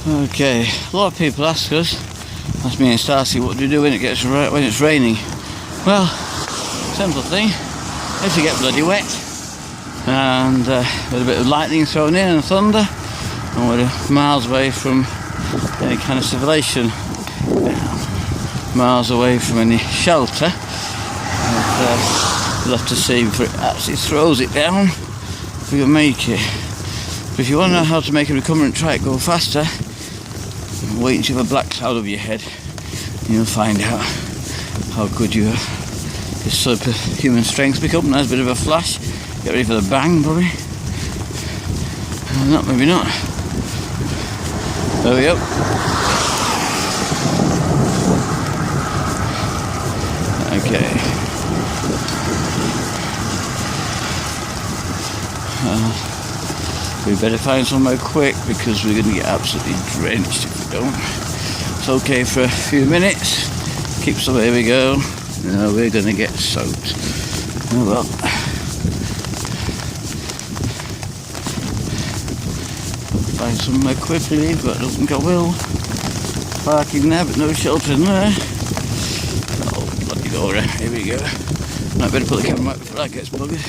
Okay, a lot of people ask me and Starsky, what do you do when it's raining? Well, simple thing. If you get bloody wet, and with a bit of lightning thrown in and thunder, and we're miles away from any kind of civilization, miles away from any shelter, we'll have to see before it actually throws it down if we can make it. But if you want to know how to make a recovery and try it go faster, wait until you have a black cloud over your head, and you'll find out how good your superhuman strength become. Nice bit of a flash. Get ready for the bang, probably. Not, maybe not. There we go. Okay. We better find somewhere quick because we're going to get absolutely drenched if we don't. It's okay for a few minutes. Keep some. Here we go. No, we're going to get soaked. Oh well. Find somewhere quickly, but I don't think I will. Parking there, but no shelter in there. Oh, bloody Laura. Here we go. I better put the camera out before that gets buggered.